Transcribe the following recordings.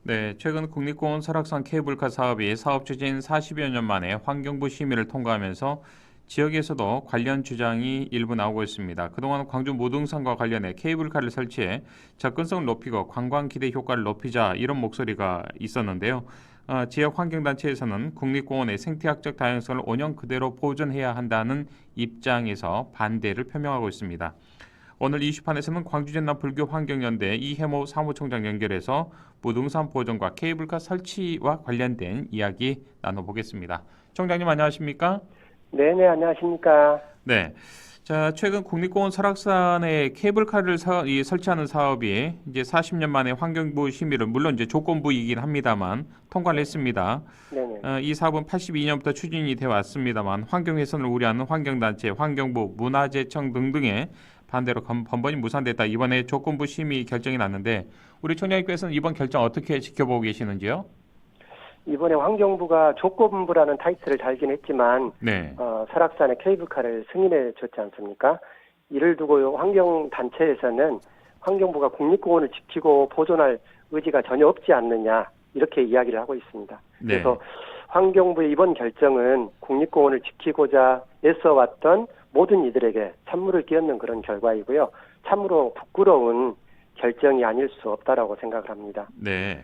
네, 최근 국립공원 설악산 케이블카 사업이 사업 추진 40여 년 만에 환경부 심의를 통과하면서 지역에서도 관련 주장이 일부 나오고 있습니다. 그동안 광주 무등산과 관련해 케이블카를 설치해 접근성을 높이고 관광 기대 효과를 높이자 이런 목소리가 있었는데요. 지역 환경단체에서는 국립공원의 생태학적 다양성을 5년 그대로 보존해야 한다는 입장에서 반대를 표명하고 있습니다. 오늘 이슈판에서는 광주전남 불교환경연대 이해모 사무총장 연결해서 무등산 보존과 케이블카 설치와 관련된 이야기 나눠보겠습니다. 총장님 안녕하십니까? 네네, 안녕하십니까. 네. 자, 최근 국립공원 설악산에 케이블카를 설치하는 사업이 이제 40년 만에 환경부 심의를 물론 이제 조건부이긴 합니다만 통과를 했습니다. 네네. 이 사업은 82년부터 추진이 되어 왔습니다만 환경 훼손을 우려하는 환경단체, 환경부, 문화재청 등등의 반대로 번번이 무산됐다. 이번에 조건부 심의 결정이 났는데 우리 총장님께서는 이번 결정 어떻게 지켜보고 계시는지요? 이번에 환경부가 조건부라는 타이틀을 달긴 했지만, 네. 설악산에 케이블카를 승인해 줬지 않습니까? 이를 두고 환경단체에서는 환경부가 국립공원을 지키고 보존할 의지가 전혀 없지 않느냐, 이렇게 이야기를 하고 있습니다. 네. 그래서 환경부의 이번 결정은 국립공원을 지키고자 애써왔던 모든 이들에게 찬물을 끼얹는 그런 결과이고요. 참으로 부끄러운 결정이 아닐 수 없다라고 생각을 합니다. 네.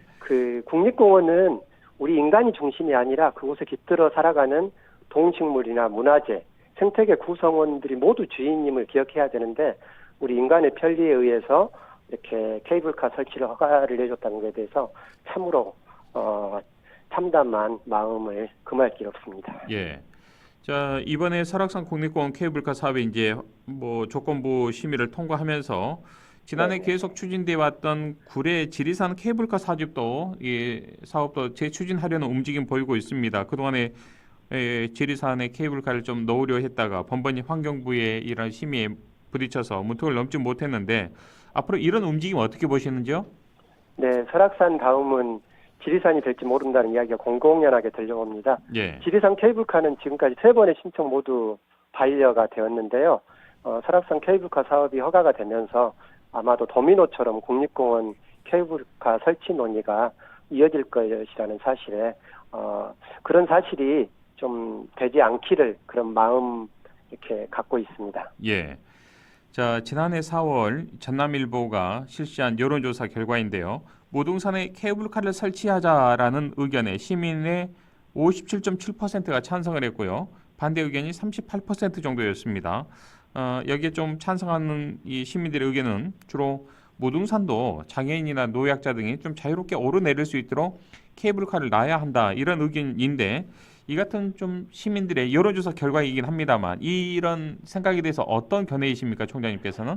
국립공원은 우리 인간이 중심이 아니라 그곳에 깃들어 살아가는 동식물이나 문화재, 생태계 구성원들이 모두 주인임을 기억해야 되는데 우리 인간의 편리에 의해서 이렇게 케이블카 설치를 허가를 내줬다는 것에 대해서 참으로 참담한 마음을 금할 길 없습니다. 예. 자, 이번에 설악산 국립공원 케이블카 사업이 이제 뭐 조건부 심의를 통과하면서 지난해 네네. 계속 추진돼 왔던 구례 지리산 케이블카 사업도 이 사업도 재추진하려는 움직임 보이고 있습니다. 그동안에 지리산에 케이블카를 좀 넣으려 했다가 번번이 환경부의 이런 심의에 부딪혀서 문턱을 넘지 못했는데 앞으로 이런 움직임 어떻게 보시는지요? 네, 설악산 다음은 지리산이 될지 모른다는 이야기가 공공연하게 들려옵니다. 예. 지리산 케이블카는 지금까지 3번의 신청 모두 반려가 되었는데요. 설악산 케이블카 사업이 허가가 되면서 아마도 도미노처럼 국립공원 케이블카 설치 논의가 이어질 것이라는 사실에 그런 사실이 좀 되지 않기를 그런 마음 이렇게 갖고 있습니다. 예. 자, 지난해 4월 전남일보가 실시한 여론조사 결과인데요. 무등산에 케이블카를 설치하자라는 의견에 시민의 57.7%가 찬성을 했고요. 반대 의견이 38% 정도였습니다. 여기에 좀 찬성하는 이 시민들의 의견은 주로 무등산도 장애인이나 노약자 등이 좀 자유롭게 오르내릴 수 있도록 케이블카를 놔야 한다 이런 의견인데 이 같은 좀 시민들의 여론조사 결과이긴 합니다만 이런 생각에 대해서 어떤 견해이십니까, 총장님께서는?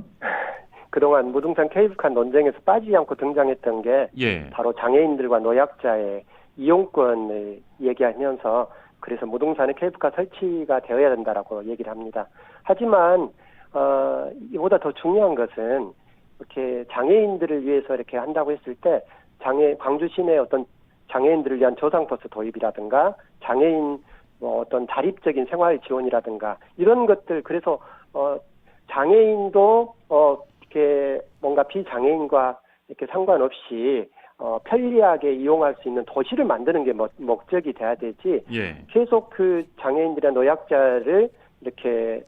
그동안 무등산 케이블카 논쟁에서 빠지지 않고 등장했던 게 예, 바로 장애인들과 노약자의 이용권을 얘기하면서 그래서 무등산에 케이블카 설치가 되어야 된다라고 얘기를 합니다. 하지만 이보다 더 중요한 것은 이렇게 장애인들을 위해서 이렇게 한다고 했을 때 광주 시내 어떤 장애인들을 위한 저상버스 도입이라든가 장애인 어떤 자립적인 생활 지원이라든가 이런 것들 그래서 장애인도 이렇게 뭔가 비장애인과 이렇게 상관없이 편리하게 이용할 수 있는 도시를 만드는 게 목적이 돼야 되지 예, 계속 그 장애인들이나 노약자를 이렇게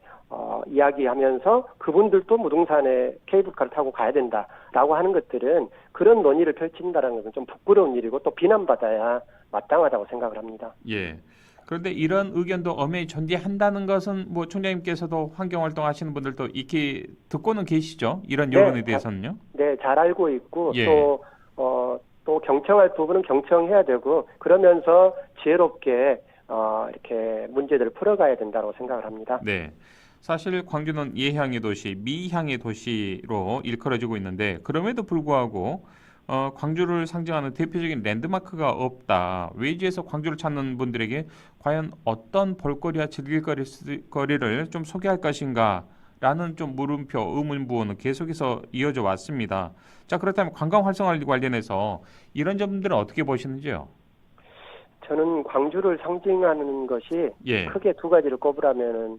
이야기하면서 그분들도 무등산에 케이블카를 타고 가야 된다라고 하는 것들은 그런 논의를 펼친다는 것은 좀 부끄러운 일이고 또 비난받아야 마땅하다고 생각을 합니다. 예. 그런데 이런 의견도 엄연히 존재한다는 것은 뭐 총장님께서도 환경활동 하시는 분들도 익히 듣고는 계시죠? 이런 여론에 대해서는요? 네, 잘 알고 있고 예. 또 경청할 부분은 경청해야 되고 그러면서 지혜롭게 이렇게 문제들을 풀어가야 된다고 생각을 합니다. 네. 사실 광주는 예향의 도시, 미향의 도시로 일컬어지고 있는데 그럼에도 불구하고 광주를 상징하는 대표적인 랜드마크가 없다. 외지에서 광주를 찾는 분들에게 과연 어떤 볼거리와 즐길거리를 좀 소개할 것인가? 라는 좀 물음표, 의문부호는 계속해서 이어져 왔습니다. 자, 그렇다면 관광 활성화와 관련해서 이런 점들은 어떻게 보시는지요? 저는 광주를 상징하는 것이 예, 크게 두 가지를 꼽으라면은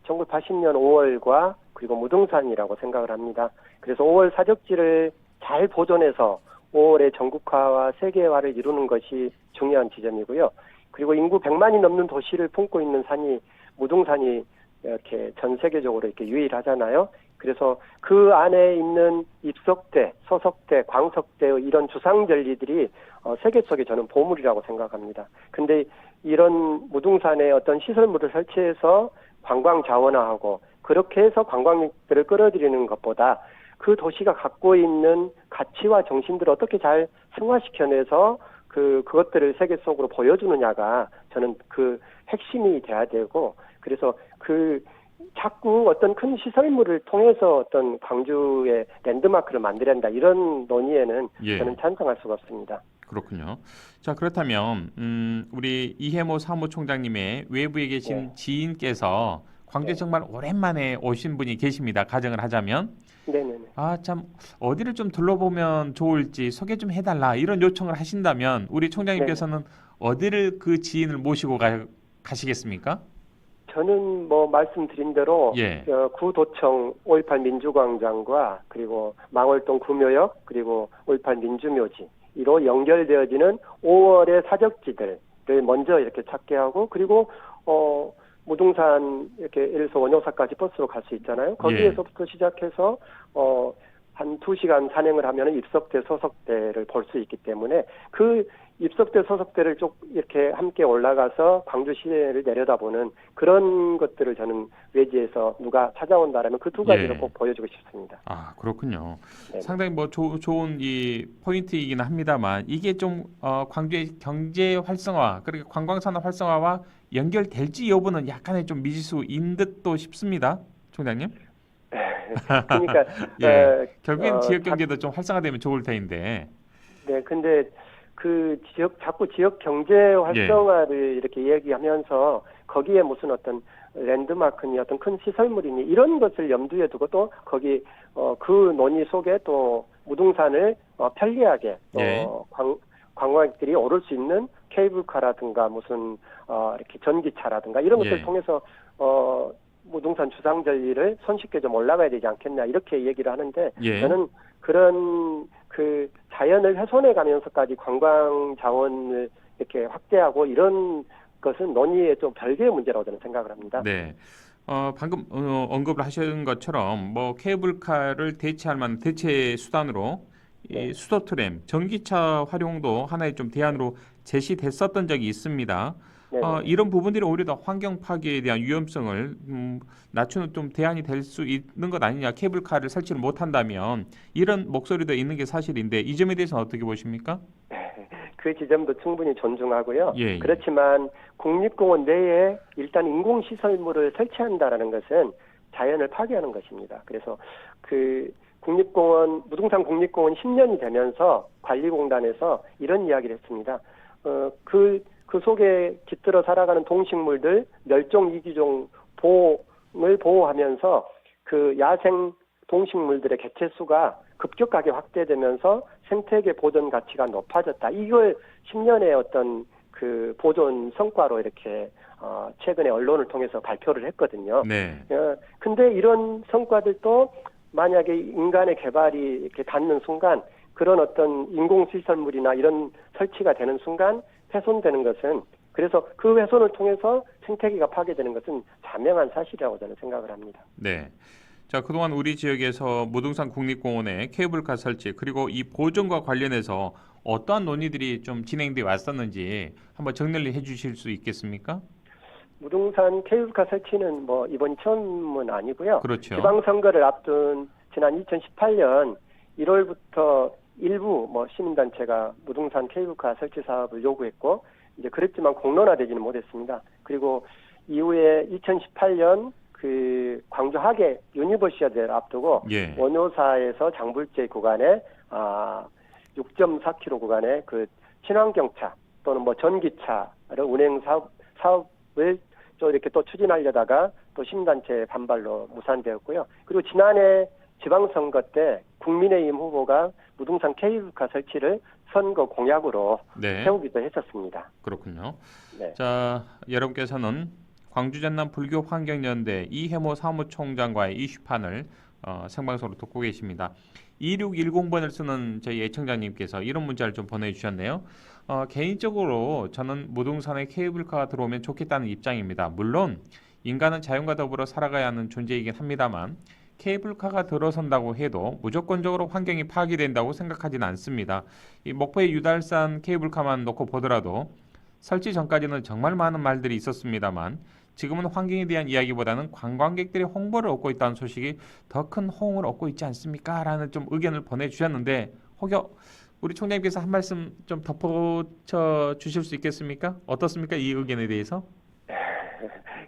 1980년 5월과 그리고 무등산이라고 생각을 합니다. 그래서 5월 사적지를 잘 보존해서 5월에 전국화와 세계화를 이루는 것이 중요한 지점이고요. 그리고 인구 100만이 넘는 도시를 품고 있는 산이 무등산이 이렇게 전 세계적으로 이렇게 유일하잖아요. 그래서 그 안에 있는 입석대, 서석대, 광석대의 이런 주상 절리들이 세계 속에 저는 보물이라고 생각합니다. 근데 이런 무등산에 어떤 시설물을 설치해서 관광 자원화하고 그렇게 해서 관광객들을 끌어들이는 것보다 그 도시가 갖고 있는 가치와 정신들을 어떻게 잘 승화시켜내서 그것들을 세계 속으로 보여주느냐가 저는 그 핵심이 돼야 되고, 그래서 자꾸 어떤 큰 시설물을 통해서 어떤 광주의 랜드마크를 만들어야 한다, 이런 논의에는 예. 저는 찬성할 수가 없습니다. 그렇군요. 자, 그렇다면 우리 이해모 사무총장님의 외부에 계신 네. 지인께서 광주에 네. 정말 오랜만에 오신 분이 계십니다. 가정을 하자면 네네네. 참 어디를 좀 둘러보면 좋을지 소개 좀 해달라 이런 요청을 하신다면 우리 총장님께서는 어디를 그 지인을 모시고 가시겠습니까? 저는 뭐 말씀드린 대로 예. 구도청 5.18 민주광장과 그리고 망월동 구묘역 그리고 5.18 민주묘지 이로 연결되어지는 5월의 사적지들을 먼저 이렇게 찾게 하고, 그리고 무등산 이렇게 예를 들어서 원효사까지 버스로 갈 수 있잖아요. 거기에서부터 시작해서 한 2시간 산행을 하면 입석대, 서석대를 볼 수 있기 때문에 그 입석대, 서석대를 쭉 이렇게 함께 올라가서 광주 시내를 내려다보는 그런 것들을 저는 외지에서 누가 찾아온다라면 그 두 가지를 꼭 보여주고 싶습니다. 아, 그렇군요. 네네. 상당히 뭐 좋은 이 포인트이긴 합니다만 이게 좀 광주의 경제 활성화 그리고 관광산업 활성화와 연결될지 여부는 약간의 좀 미지수인 듯도 싶습니다, 총장님. 그러니까 결국엔 지역 경제도 좀 활성화되면 좋을 텐데. 네, 근데 자꾸 지역 경제 활성화를 이렇게 얘기하면서 거기에 무슨 어떤 랜드마크니 어떤 큰 시설물이니 이런 것을 염두에 두고 또 거기 그 논의 속에 또 무등산을 편리하게 관광객들이 오를 수 있는 케이블카라든가 무슨 이렇게 전기차라든가 이런 것을 통해서 무등산 주상절리를 손쉽게 좀 올라가야 되지 않겠냐 이렇게 얘기를 하는데, 저는 그런 자연을 훼손해 가면서까지 관광 자원을 이렇게 확대하고 이런 것은 논의의 좀 별개의 문제라고 저는 생각을 합니다. 네. 방금 언급을 하신 것처럼 뭐 케이블카를 대체할 만한 대체 수단으로 이 수도 트램, 전기차 활용도 하나의 좀 대안으로 제시됐었던 적이 있습니다. 이런 부분들이 오히려 더 환경 파괴에 대한 위험성을 낮추는 좀 대안이 될 수 있는 것 아니냐. 케이블카를 설치를 못한다면 이런 목소리도 있는 게 사실인데 이 점에 대해서는 어떻게 보십니까? 그 지점도 충분히 존중하고요. 그렇지만 국립공원 내에 일단 인공시설물을 설치한다라는 것은 자연을 파괴하는 것입니다. 그래서 무등산 국립공원 10년이 되면서 관리공단에서 이런 이야기를 했습니다. 그 속에 깃들어 살아가는 동식물들 멸종 위기종 보호를 보호하면서 그 야생 동식물들의 개체수가 급격하게 확대되면서 생태계 보존 가치가 높아졌다. 이걸 10년의 어떤 그 보존 성과로 이렇게 최근에 언론을 통해서 발표를 했거든요. 근데 이런 성과들도 만약에 인간의 개발이 이렇게 닿는 순간, 그런 어떤 인공시설물이나 이런 설치가 되는 순간 훼손되는 것은, 그래서 그 훼손을 통해서 생태계가 파괴되는 것은 자명한 사실이라고 저는 생각을 합니다. 네. 자, 그동안 우리 지역에서 무등산 국립공원의 케이블카 설치 그리고 이 보존과 관련해서 어떠한 논의들이 좀 진행되어 왔었는지 한번 정리를 해주실 수 있겠습니까? 무등산 케이블카 설치는 뭐 이번이 처음은 아니고요. 그렇죠. 지방선거를 앞둔 지난 2018년 1월부터 일부 시민단체가 무등산 케이블카 설치 사업을 요구했고, 이제 그랬지만 공론화되지는 못했습니다. 그리고 이후에 2018년 그 광주 하계 유니버시아드를 앞두고 원효사에서 장불재 구간에 6.4km 구간에 그 친환경차 또는 전기차를 운행 사업을 또 이렇게 또 추진하려다가 또 시민단체 반발로 무산되었고요. 그리고 지난해 지방선거 때 국민의힘 후보가 무등산 케이블카 설치를 선거 공약으로 세우기도 했었습니다. 그렇군요. 네. 자, 여러분께서는 광주 전남 불교 환경연대 이해모 사무총장과의 이슈판을 생방송으로 듣고 계십니다. 2610번을 쓰는 저희 애청자님께서 이런 문자를 좀 보내주셨네요. 개인적으로 저는 무등산에 케이블카가 들어오면 좋겠다는 입장입니다. 물론 인간은 자연과 더불어 살아가야 하는 존재이긴 합니다만 케이블카가 들어선다고 해도 무조건적으로 환경이 파괴된다고 생각하지는 않습니다. 이 목포의 유달산 케이블카만 놓고 보더라도 설치 전까지는 정말 많은 말들이 있었습니다만 지금은 환경에 대한 이야기보다는 관광객들의 홍보를 얻고 있다는 소식이 더 큰 호응을 얻고 있지 않습니까? 라는 좀 의견을 보내주셨는데 혹여 우리 총장님께서 한 말씀 좀 덧붙여 주실 수 있겠습니까? 어떻습니까? 이 의견에 대해서?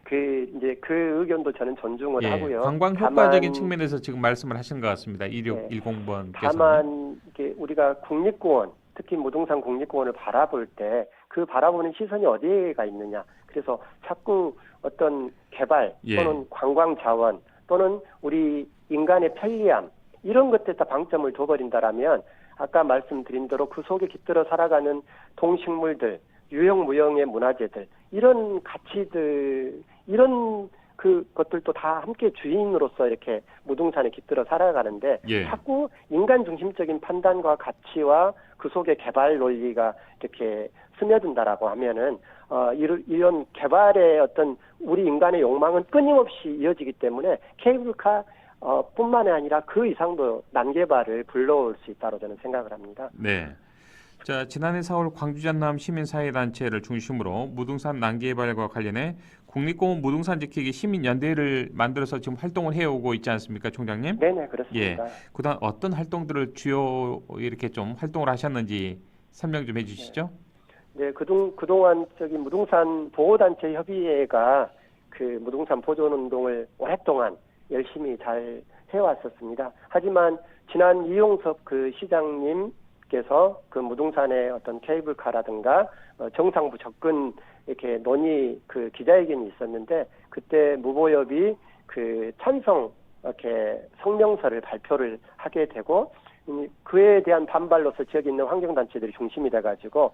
이제 그 의견도 저는 존중을 예, 하고요. 관광 효과적인 다만, 측면에서 지금 말씀을 하신 것 같습니다. 예, 2610번께서는요. 다만 이게 우리가 국립공원, 특히 무등산 국립공원을 바라볼 때 그 바라보는 시선이 어디에가 있느냐. 그래서 자꾸 어떤 개발 예. 또는 관광 자원 또는 우리 인간의 편리함 이런 것들에 다 방점을 둬버린다라면 아까 말씀드린 대로 그 속에 깃들어 살아가는 동식물들, 유형무형의 문화재들 이런 가치들 이런 그것들도 다 함께 주인으로서 이렇게 무등산에 깃들어 살아가는데 예. 자꾸 인간 중심적인 판단과 가치와 그 속에 개발 논리가 이렇게 스며든다라고 하면은 이런 개발의 어떤 우리 인간의 욕망은 끊임없이 이어지기 때문에 케이블카 뿐만이 아니라 그 이상도 난개발을 불러올 수 있다고 저는 생각을 합니다. 네. 자, 지난해 4월 광주 전남 시민사회단체를 중심으로 무등산 난개발과 관련해 국립공원 무등산 지키기 시민연대를 만들어서 지금 활동을 해오고 있지 않습니까, 총장님? 네네 예. 그렇습니다. 그동안 어떤 활동들을 주요 이렇게 좀 활동을 하셨는지 설명 좀 해주시죠. 네, 그동안 무등산 보호단체 협의회가 그 무등산 보존운동을 오랫동안 열심히 잘 해왔었습니다. 하지만 지난 이용섭 그 시장님께서 그 무등산의 어떤 케이블카라든가 정상부 접근 이렇게 논의 그 기자회견이 있었는데 그때 무보협이 그 찬성 이렇게 성명서를 발표를 하게 되고 그에 대한 반발로서 지역에 있는 환경단체들이 중심이 돼가지고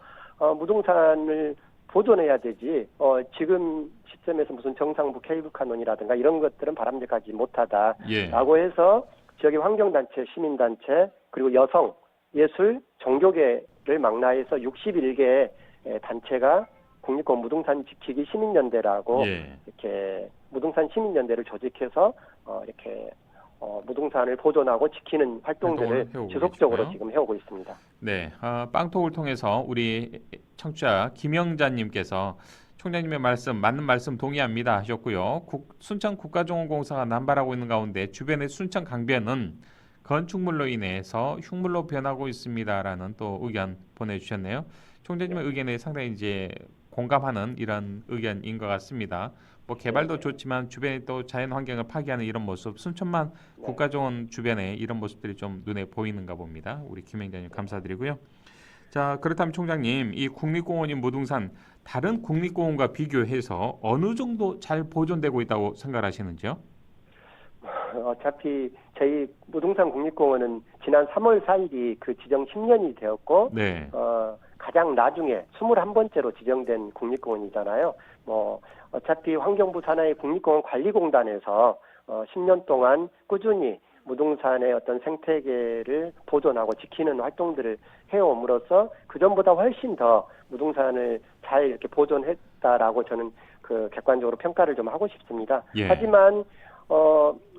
무등산을 보존해야 되지 지금 시점에서 무슨 정상부 케이블카 논의라든가 이런 것들은 바람직하지 못하다라고 예. 해서 지역의 환경단체, 시민단체 그리고 여성, 예술, 종교계를 망라해서 61개 단체가 국립공원 무등산 지키기 시민연대라고 예. 이렇게 무등산 시민연대를 조직해서 이렇게 무등산을 보존하고 지키는 활동들을 지속적으로 계시고요. 지금 해오고 있습니다. 네, 빵톡을 통해서 우리 청취자 김영자님께서 총장님의 말씀 맞는 말씀 동의합니다 하셨고요. 순천 국가정원공사가 남발하고 있는 가운데 주변의 순천 강변은 건축물로 인해서 흉물로 변하고 있습니다라는 또 의견 보내주셨네요. 총장님의 의견에 상당히 이제 공감하는 이런 의견인 것 같습니다. 뭐 개발도 좋지만 주변에 또 자연 환경을 파괴하는 이런 모습, 순천만 국가정원 주변에 이런 모습들이 좀 눈에 보이는가 봅니다. 우리 김행자님 감사드리고요. 자, 그렇다면 총장님, 이 국립공원인 무등산 다른 국립공원과 비교해서 어느 정도 잘 보존되고 있다고 생각하시는지요? 어차피 저희 무등산 국립공원은 지난 3월 4일이 그 지정 10년이 되었고 네. 가장 나중에 21번째로 지정된 국립공원이잖아요. 뭐 어차피 환경부 산하의 국립공원 관리공단에서 10년 동안 꾸준히 무등산의 어떤 생태계를 보존하고 지키는 활동들을 해옴으로써 그전보다 훨씬 더 무등산을 잘 이렇게 보존했다라고 저는 그 객관적으로 평가를 좀 하고 싶습니다. 예. 하지만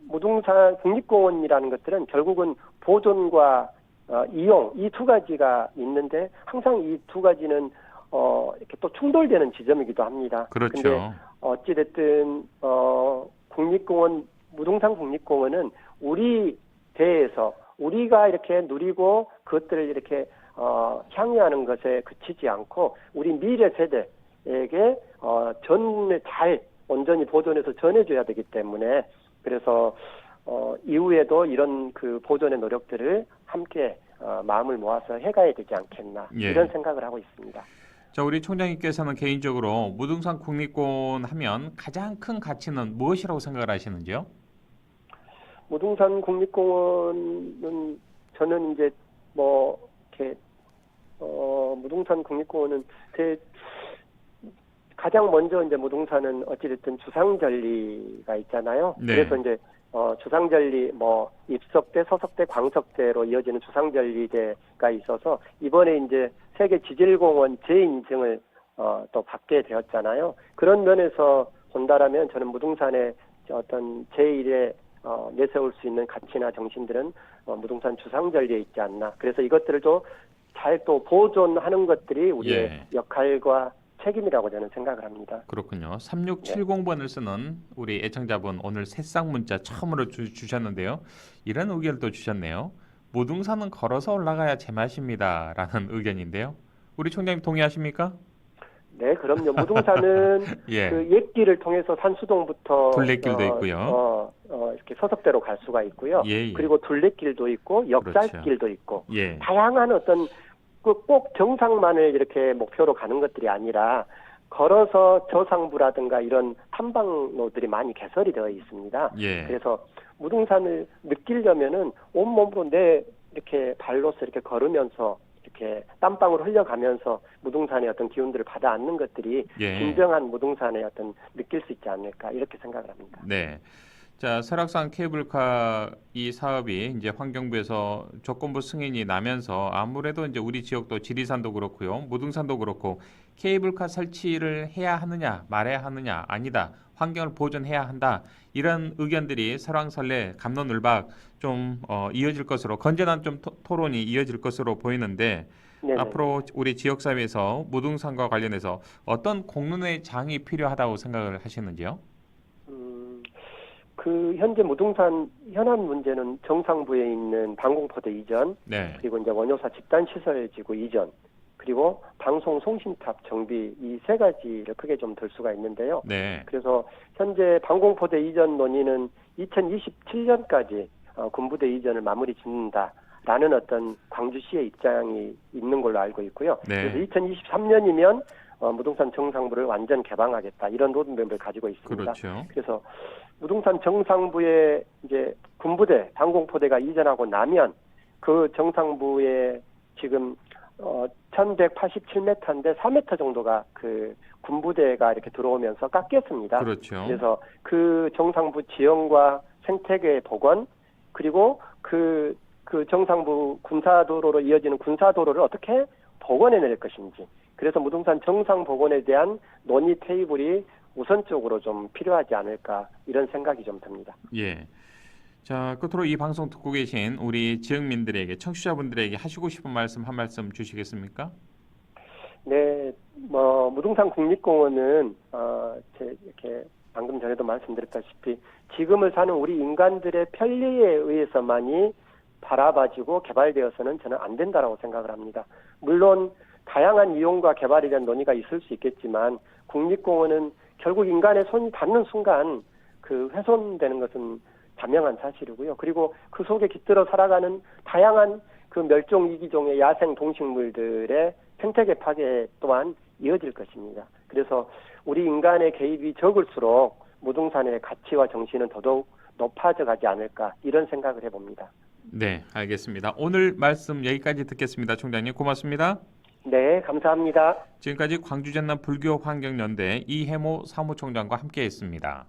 무등산 국립공원이라는 것들은 결국은 보존과 이용 이 두 가지가 있는데 항상 이 두 가지는 이렇게 또 충돌되는 지점이기도 합니다. 그렇죠. 근데 어찌됐든 국립공원 무등산 국립공원은 우리 대에서 우리가 이렇게 누리고 그것들을 이렇게 향유하는 것에 그치지 않고 우리 미래 세대에게 잘 온전히 보존해서 전해줘야 되기 때문에 그래서 이후에도 이런 그 보존의 노력들을 함께 마음을 모아서 해가야 되지 않겠나 예. 이런 생각을 하고 있습니다. 자, 우리 총장님께서는 개인적으로 무등산 국립공원 하면 가장 큰 가치는 무엇이라고 생각을 하시는지요? 무등산 국립공원은 저는 이제 뭐 이렇게 무등산 국립공원은 가장 먼저 이제 무등산은 어찌됐든 주상절리가 있잖아요. 네. 그래서 이제 주상절리 입석대, 서석대, 광석대로 이어지는 주상절리대가 있어서 이번에 이제 세계 지질공원 재인증을 또 받게 되었잖아요. 그런 면에서 본다라면 저는 무등산의 어떤 제1의 내세울 수 있는 가치나 정신들은 무등산 주상절리에 있지 않나. 그래서 이것들을 또 잘 또 보존하는 것들이 우리의 역할과 책임이라고 저는 생각을 합니다. 그렇군요. 3670번을 쓰는 우리 애청자분 오늘 새싹 문자 처음으로 주셨는데요. 이런 의견도 주셨네요. 무등산은 걸어서 올라가야 제맛입니다. 라는 의견인데요. 우리 총장님 동의하십니까? 네, 그럼요. 무등산은 예. 그 옛길을 통해서 산수동부터 둘레길도 있고요. 이렇게 서석대로 갈 수가 있고요. 예. 그리고 둘레길도 있고 역살길도 그렇죠. 있고 예. 다양한 어떤 꼭 정상만을 이렇게 목표로 가는 것들이 아니라 걸어서 저상부라든가 이런 탐방로들이 많이 개설이 되어 있습니다. 예. 그래서 무등산을 느끼려면은 온몸으로 이렇게 발로서 이렇게 걸으면서 이렇게 땀방울 흘려가면서 무등산의 어떤 기운들을 받아 안는 것들이 예. 진정한 무등산의 어떤 느낄 수 있지 않을까 이렇게 생각을 합니다. 네. 자, 설악산 케이블카 이 사업이 이제 환경부에서 조건부 승인이 나면서 아무래도 이제 우리 지역도 지리산도 그렇고요, 무등산도 그렇고 케이블카 설치를 해야 하느냐, 말해야 하느냐, 아니다, 환경을 보존해야 한다 이런 의견들이 설왕설래, 갑론을박 좀 이어질 것으로 건전한 좀 토론이 이어질 것으로 보이는데 네네. 앞으로 우리 지역 사회에서 무등산과 관련해서 어떤 공론의 장이 필요하다고 생각을 하시는지요? 그 현재 무등산 현안 문제는 정상부에 있는 방공포대 이전, 네. 그리고 이제 원효사 집단 시설 지구 이전, 그리고 방송 송신탑 정비 이 세 가지를 크게 좀 들 수가 있는데요. 네. 그래서 현재 방공포대 이전 논의는 2027년까지 군부대 이전을 마무리 짓는다라는 어떤 광주시의 입장이 있는 걸로 알고 있고요. 네. 그래서 2023년이면 무등산 정상부를 완전 개방하겠다 이런 로드맵을 가지고 있습니다. 그렇죠. 그래서 무등산 정상부에 이제 군부대, 방공포대가 이전하고 나면 그 정상부에 지금 1187m인데 4m 정도가 그 군부대가 이렇게 들어오면서 깎였습니다. 그렇죠. 그래서 그 정상부 지형과 생태계 복원 그리고 그 정상부 군사도로로 이어지는 군사도로를 어떻게 복원해낼 것인지 그래서 무등산 정상 복원에 대한 논의 테이블이 우선적으로 좀 필요하지 않을까 이런 생각이 좀 듭니다. 예. 자, 끝으로 이 방송 듣고 계신 우리 지역민들에게 청취자분들에게 하시고 싶은 말씀 한 말씀 주시겠습니까? 네, 무등산 국립공원은 이렇게 방금 전에도 말씀드렸다시피 지금을 사는 우리 인간들의 편리에 의해서만이 바라봐지고 개발되어서는 저는 안 된다라고 생각을 합니다. 물론 다양한 이용과 개발에 대한 논의가 있을 수 있겠지만 국립공원은 결국 인간의 손이 닿는 순간 그 훼손되는 것은 자명한 사실이고요. 그리고 그 속에 깃들어 살아가는 다양한 그 멸종 위기종의 야생 동식물들의 생태계 파괴 또한 이어질 것입니다. 그래서 우리 인간의 개입이 적을수록 무등산의 가치와 정신은 더더욱 높아져 가지 않을까 이런 생각을 해봅니다. 네, 알겠습니다. 오늘 말씀 여기까지 듣겠습니다. 총장님 고맙습니다. 네, 감사합니다. 지금까지 광주전남 불교환경연대 이해모 사무총장과 함께했습니다.